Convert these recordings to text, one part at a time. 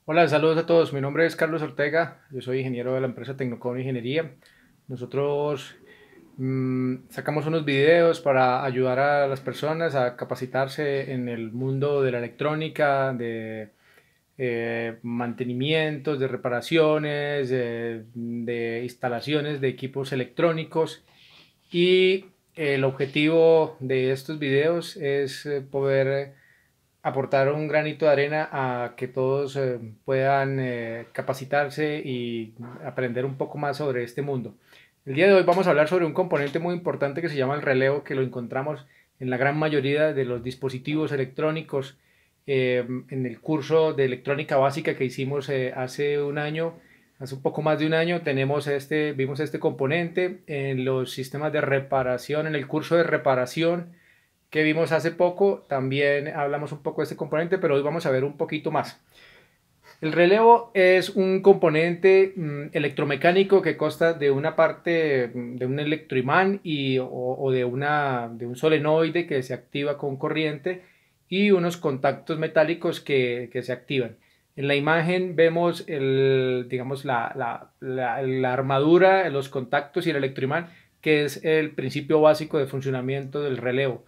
Hola, saludos a todos. Mi nombre es Carlos Ortega. Yo soy ingeniero de la empresa Tecnocom Ingeniería. Nosotros sacamos unos videos para ayudar a las personas a capacitarse en el mundo de la electrónica, de mantenimientos, de reparaciones, de instalaciones de equipos electrónicos. Y el objetivo de estos videos es poder aportar un granito de arena a que todos puedan capacitarse y aprender un poco más sobre este mundo. El día de hoy vamos a hablar sobre un componente muy importante que se llama el relevo, que lo encontramos en la gran mayoría de los dispositivos electrónicos. En el curso de electrónica básica que hicimos hace un año, hace un poco más de un año, vimos este componente en los sistemas de reparación, en el curso de reparación que vimos hace poco, también hablamos un poco de este componente, pero hoy vamos a ver un poquito más. El relevo es un componente electromecánico que consta de una parte de un electroimán o de un solenoide que se activa con corriente y unos contactos metálicos que se activan. En la imagen vemos digamos, la armadura, los contactos y el electroimán, que es el principio básico de funcionamiento del relevo.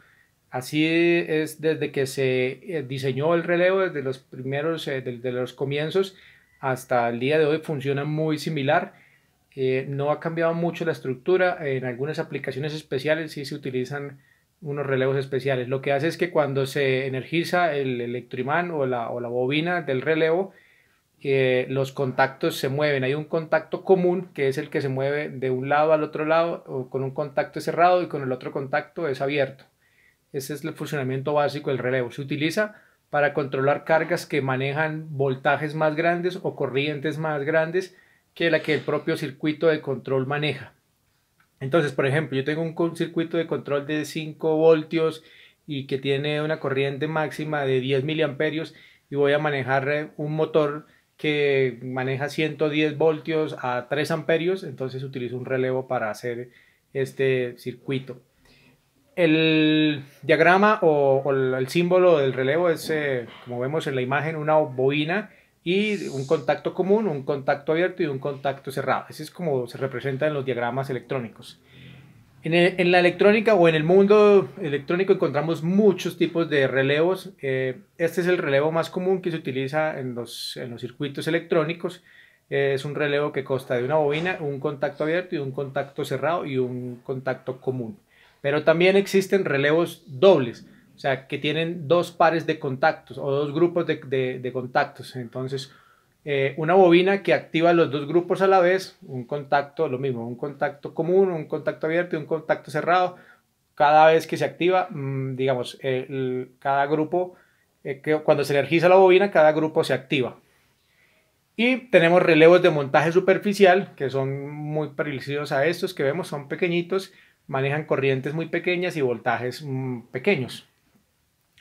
Así es desde que se diseñó el relevo, desde los primeros, desde los comienzos hasta el día de hoy funciona muy similar. No ha cambiado mucho la estructura. En algunas aplicaciones especiales sí se utilizan unos relevos especiales. Lo que hace es que cuando se energiza el electroimán o la bobina del relevo, los contactos se mueven. Hay un contacto común que es el que se mueve de un lado al otro lado, o con un contacto cerrado y con el otro contacto es abierto. Ese es el funcionamiento básico del relevo. Se utiliza para controlar cargas que manejan voltajes más grandes o corrientes más grandes que la que el propio circuito de control maneja. Entonces, por ejemplo, yo tengo un circuito de control de 5 voltios y que tiene una corriente máxima de 10 miliamperios y voy a manejar un motor que maneja 110 voltios a 3 amperios, entonces utilizo un relevo para hacer este circuito. El diagrama o el símbolo del relevo es, como vemos en la imagen, una bobina y un contacto común, un contacto abierto y un contacto cerrado. Así es como se representa en los diagramas electrónicos. En la electrónica o en el mundo electrónico encontramos muchos tipos de relevos. Este es el relevo más común que se utiliza en los circuitos electrónicos. Es un relevo que consta de una bobina, un contacto abierto y un contacto cerrado y un contacto común. Pero también existen relevos dobles, o sea, que tienen dos pares de contactos o dos grupos de contactos. Entonces, una bobina que activa los dos grupos a la vez, un contacto, lo mismo, un contacto común, un contacto abierto y un contacto cerrado. Cada vez que se activa, digamos, cada grupo, cuando se energiza la bobina, cada grupo se activa. Y tenemos relevos de montaje superficial, que son muy parecidos a estos que vemos, son pequeñitos, manejan corrientes muy pequeñas y voltajes pequeños.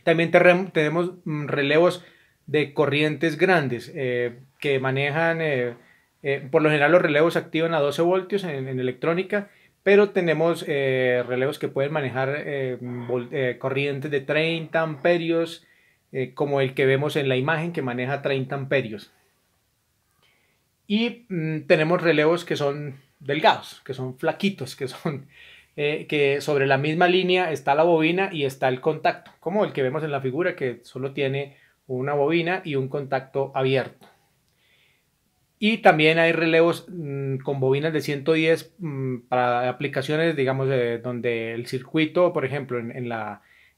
También tenemos relevos de corrientes grandes que manejan, por lo general los relevos se activan a 12 voltios en electrónica, pero tenemos relevos que pueden manejar corrientes de 30 amperios, como el que vemos en la imagen que maneja 30 amperios. Y tenemos relevos que son delgados, que son flaquitos, que son que sobre la misma línea está la bobina y está el contacto, como el que vemos en la figura que solo tiene una bobina y un contacto abierto. Y también hay relevos con bobinas de 110 para aplicaciones, digamos, donde el circuito, por ejemplo, en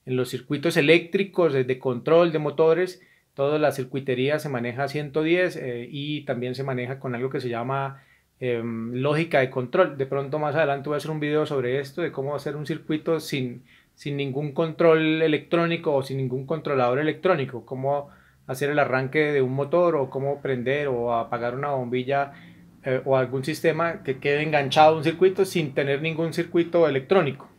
los circuitos eléctricos de control de motores, toda la circuitería se maneja a 110 y también se maneja con algo que se llama lógica de control. De pronto más adelante voy a hacer un video sobre esto, de cómo hacer un circuito sin ningún control electrónico o sin ningún controlador electrónico, cómo hacer el arranque de un motor o cómo prender o apagar una bombilla o algún sistema que quede enganchado a un circuito sin tener ningún circuito electrónico.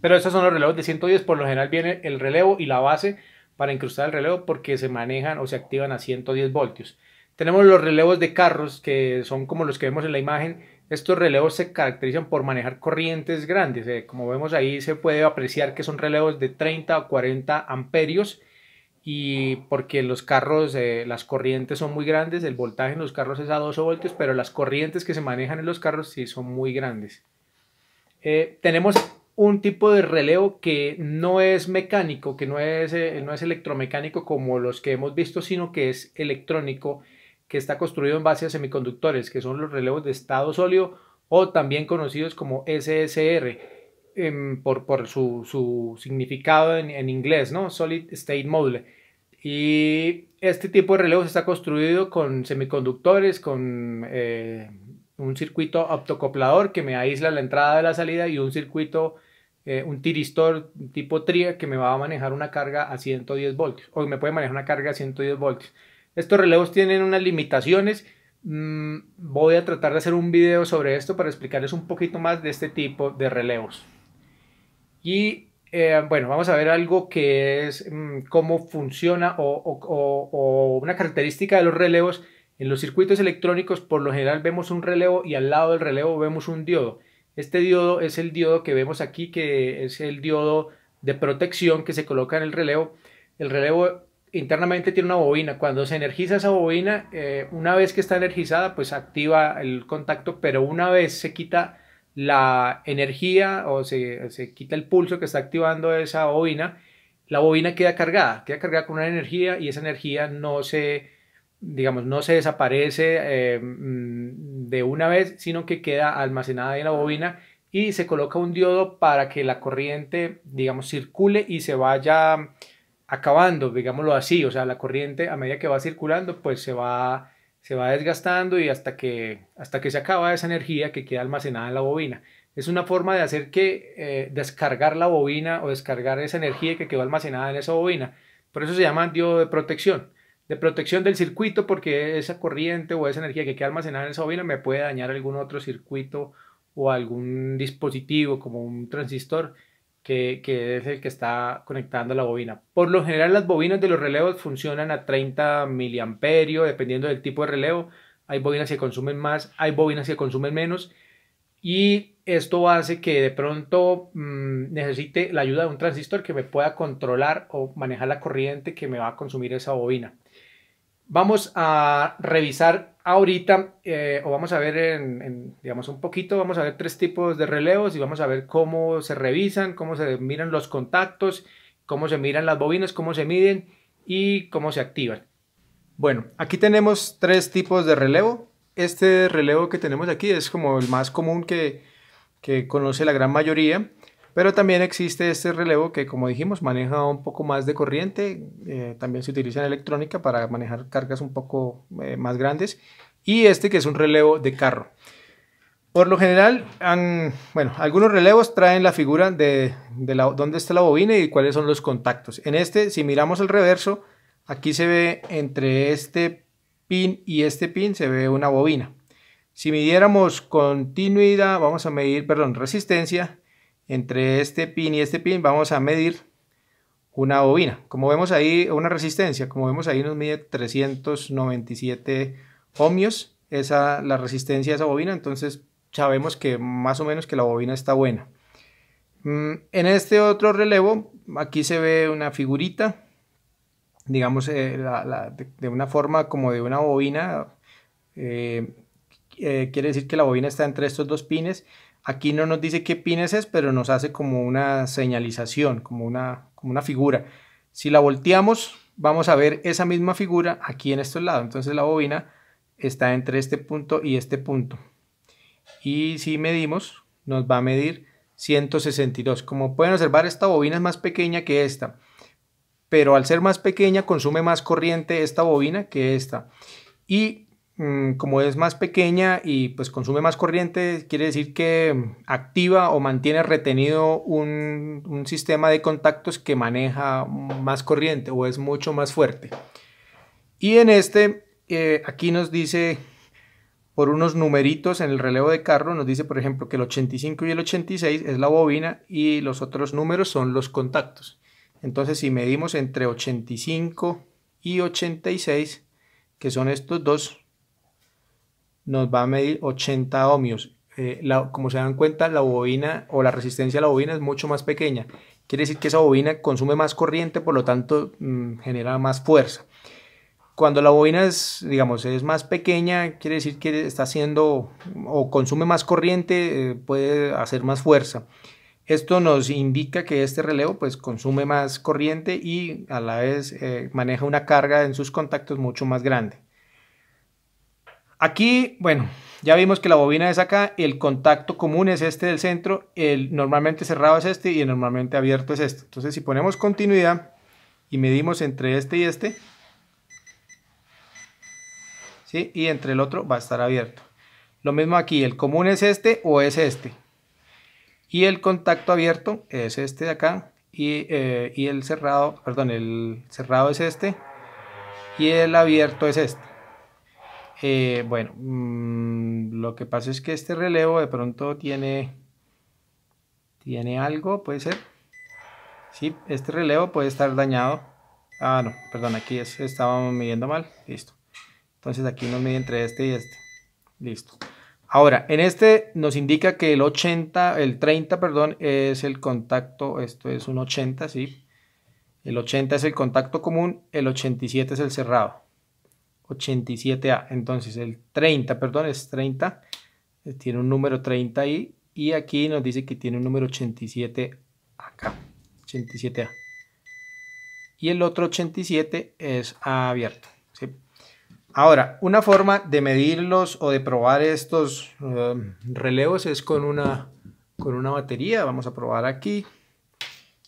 Pero estos son los relevos de 110, por lo general viene el relevo y la base para incrustar el relevo porque se manejan o se activan a 110 voltios. Tenemos los relevos de carros que son como los que vemos en la imagen. Estos relevos se caracterizan por manejar corrientes grandes. Como vemos ahí se puede apreciar que son relevos de 30 o 40 amperios y porque los carros, las corrientes son muy grandes, el voltaje en los carros es a 12 voltios, pero las corrientes que se manejan en los carros sí son muy grandes. Tenemos un tipo de relevo que no es mecánico, que no es electromecánico como los que hemos visto, sino que es electrónico, que está construido en base a semiconductores, que son los relevos de estado sólido o también conocidos como SSR, por su significado en inglés, ¿no? Solid State Module. Y este tipo de relevos está construido con semiconductores, con un circuito optocoplador que me aísla la entrada de la salida y un circuito, un tiristor tipo tría que me va a manejar una carga a 110 voltios o me puede manejar una carga a 110 voltios. Estos relevos tienen unas limitaciones. Voy a tratar de hacer un video sobre esto para explicarles un poquito más de este tipo de relevos. Y bueno, vamos a ver algo que es cómo funciona o una característica de los relevos. En los circuitos electrónicos por lo general vemos un relevo y al lado del relevo vemos un diodo. Este diodo es el diodo que vemos aquí, que es el diodo de protección que se coloca en el relevo. El relevo internamente tiene una bobina. Cuando se energiza esa bobina, una vez que está energizada, pues activa el contacto, pero una vez se quita la energía o se quita el pulso que está activando esa bobina, la bobina queda cargada con una energía y esa energía no se, digamos, no se desaparece de una vez, sino que queda almacenada en la bobina y se coloca un diodo para que la corriente, digamos, circule y se vaya acabando, digámoslo así, o sea, la corriente a medida que va circulando, pues se va desgastando y hasta que se acaba esa energía que queda almacenada en la bobina. Es una forma de hacer que descargar la bobina o descargar esa energía que quedó almacenada en esa bobina. Por eso se llama diodo de protección del circuito, porque esa corriente o esa energía que queda almacenada en esa bobina me puede dañar algún otro circuito o algún dispositivo como un transistor que es el que está conectando la bobina. Por lo general las bobinas de los relevos funcionan a 30 miliamperios, dependiendo del tipo de relevo. Hay bobinas que consumen más, hay bobinas que consumen menos y esto hace que de pronto necesite la ayuda de un transistor que me pueda controlar o manejar la corriente que me va a consumir esa bobina. Vamos a revisar ahorita, o vamos a ver digamos un poquito, vamos a ver tres tipos de relevos y vamos a ver cómo se revisan, cómo se miran los contactos, cómo se miran las bobinas, cómo se miden y cómo se activan. Bueno, aquí tenemos tres tipos de relevo. Este relevo que tenemos aquí es como el más común que conoce la gran mayoría. Pero también existe este relevo que, como dijimos, maneja un poco más de corriente. También se utiliza en electrónica para manejar cargas un poco más grandes. Y este que es un relevo de carro. Por lo general, bueno, algunos relevos traen la figura de dónde está la bobina y cuáles son los contactos. En este, si miramos el reverso, aquí se ve entre este pin y este pin se ve una bobina. Si midiéramos continuidad, vamos a medir, perdón, resistencia. Entre este pin y este pin vamos a medir una bobina. Como vemos ahí, una resistencia, como vemos ahí nos mide 397 ohmios, la resistencia de esa bobina, entonces sabemos que más o menos que la bobina está buena. En este otro relevo, aquí se ve una figurita, digamos de una forma como de una bobina, quiere decir que la bobina está entre estos dos pines. Aquí no nos dice qué pines es, pero nos hace como una señalización, como una figura. Si la volteamos, vamos a ver esa misma figura aquí en estos lados. Entonces la bobina está entre este punto y este punto. Y si medimos, nos va a medir 162. Como pueden observar, esta bobina es más pequeña que esta. Pero al ser más pequeña, consume más corriente esta bobina que esta. Y como es más pequeña y pues consume más corriente, quiere decir que activa o mantiene retenido un sistema de contactos que maneja más corriente o es mucho más fuerte. Y en este, aquí nos dice por unos numeritos en el relevo de carro, nos dice por ejemplo que el 85 y el 86 es la bobina y los otros números son los contactos. Entonces si medimos entre 85 y 86, que son estos dos, nos va a medir 80 ohmios. Como se dan cuenta, la bobina o la resistencia a la bobina es mucho más pequeña quiere decir que esa bobina consume más corriente, por lo tanto genera más fuerza. Cuando la bobina es, digamos, es más pequeña, quiere decir que está haciendo o consume más corriente, puede hacer más fuerza. Esto nos indica que este relevo pues consume más corriente y a la vez maneja una carga en sus contactos mucho más grande. Aquí, bueno, ya vimos que la bobina es acá, el contacto común es este del centro, el normalmente cerrado es este y el normalmente abierto es este. Entonces si ponemos continuidad y medimos entre este y este, ¿sí? Y entre el otro va a estar abierto. Lo mismo aquí, el común es este o es este. Y el contacto abierto es este de acá y el cerrado es este y el abierto es este. Bueno, lo que pasa es que este relevo de pronto tiene algo, puede ser. Sí, este relevo puede estar dañado. Ah, no, perdón, aquí estábamos midiendo mal. Listo. Entonces aquí nos mide entre este y este. Listo. Ahora, en este nos indica que el 30, perdón, es el contacto, esto es un 80, ¿sí? El 80 es el contacto común, el 87 es el cerrado. 87A, entonces el 30, perdón, es 30, tiene un número 30 ahí, y aquí nos dice que tiene un número 87 acá, 87A. Y el otro 87 es abierto, ¿sí? Ahora, una forma de medirlos o de probar estos relevos es con una batería. Vamos a probar aquí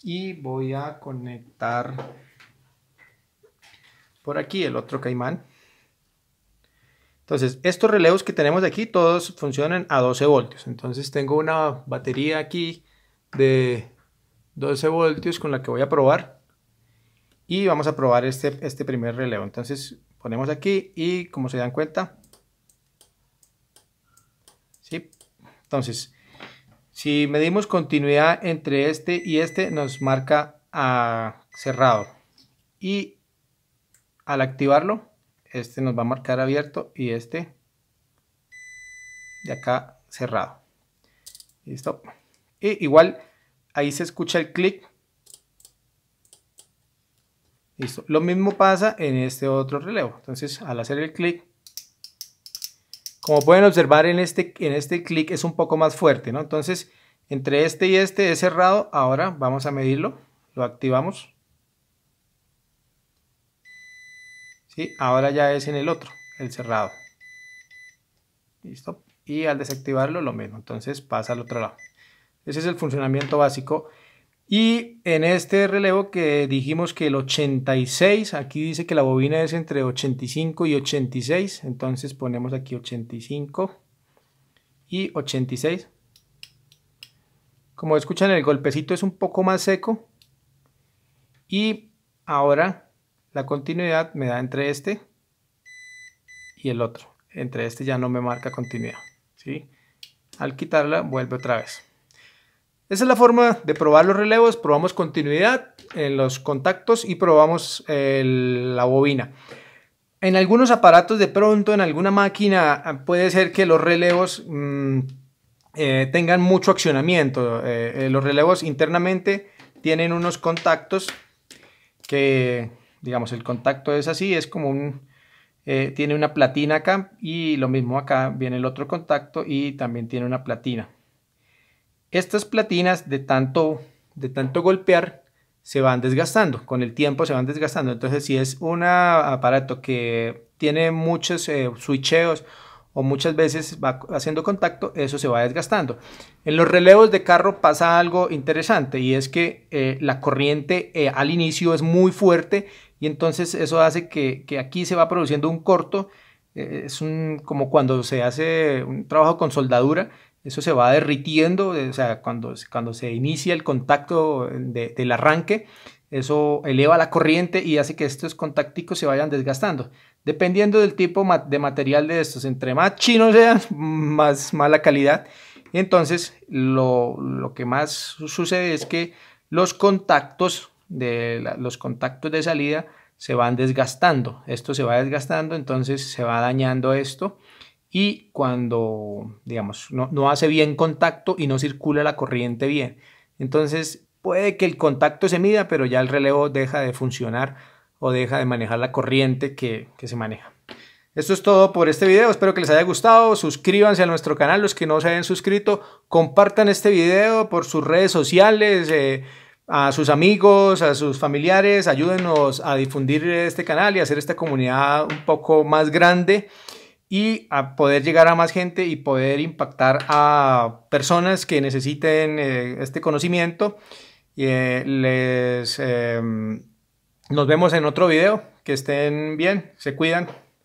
y voy a conectar por aquí el otro caimán. Entonces, estos relevos que tenemos aquí todos funcionan a 12 voltios. Entonces tengo una batería aquí de 12 voltios con la que voy a probar. Y vamos a probar este primer relevo. Entonces ponemos aquí y como se dan cuenta, ¿sí? Entonces, si medimos continuidad entre este y este, nos marca cerrado. Y al activarlo, este nos va a marcar abierto y este de acá cerrado. Listo. Y igual ahí se escucha el clic. Listo. Lo mismo pasa en este otro relevo. Entonces, al hacer el clic, como pueden observar en este clic es un poco más fuerte, ¿no? Entonces, entre este y este es cerrado. Ahora vamos a medirlo. Lo activamos. ¿Sí? Ahora ya es en el otro, el cerrado. Listo. Y al desactivarlo lo mismo. Entonces pasa al otro lado. Ese es el funcionamiento básico. Y en este relevo que dijimos que el 86, aquí dice que la bobina es entre 85 y 86, entonces ponemos aquí 85 y 86. Como escuchan, el golpecito es un poco más seco. Y ahora la continuidad me da entre este y el otro. Entre este ya no me marca continuidad, ¿sí? Al quitarla vuelve otra vez. Esa es la forma de probar los relevos. Probamos continuidad en los contactos y probamos la bobina. En algunos aparatos de pronto, en alguna máquina, puede ser que los relevos tengan mucho accionamiento. Los relevos internamente tienen unos contactos que, digamos, el contacto es así, es como tiene una platina acá y lo mismo acá viene el otro contacto y también tiene una platina. Estas platinas de tanto golpear se van desgastando, con el tiempo se van desgastando. Entonces, si es un aparato que tiene muchos switcheos o muchas veces va haciendo contacto, eso se va desgastando. En los relevos de carro pasa algo interesante y es que la corriente al inicio es muy fuerte y entonces eso hace que aquí se va produciendo un corto. Es como cuando se hace un trabajo con soldadura. Eso se va derritiendo, o sea, cuando se inicia el contacto del arranque, eso eleva la corriente y hace que estos contacticos se vayan desgastando. Dependiendo del tipo de material de estos, entre más chino sea, más mala calidad. Entonces, lo que más sucede es que los contactos de salida se van desgastando. Esto se va desgastando, entonces se va dañando esto. Y cuando, digamos, no hace bien contacto y no circula la corriente bien. Entonces, puede que el contacto se mida, pero ya el relevo deja de funcionar o deja de manejar la corriente que se maneja. Esto es todo por este video, espero que les haya gustado, suscríbanse a nuestro canal los que no se hayan suscrito, compartan este video por sus redes sociales, a sus amigos, a sus familiares, ayúdenos a difundir este canal y hacer esta comunidad un poco más grande y a poder llegar a más gente y poder impactar a personas que necesiten este conocimiento. Nos vemos en otro video, que estén bien, se cuidan.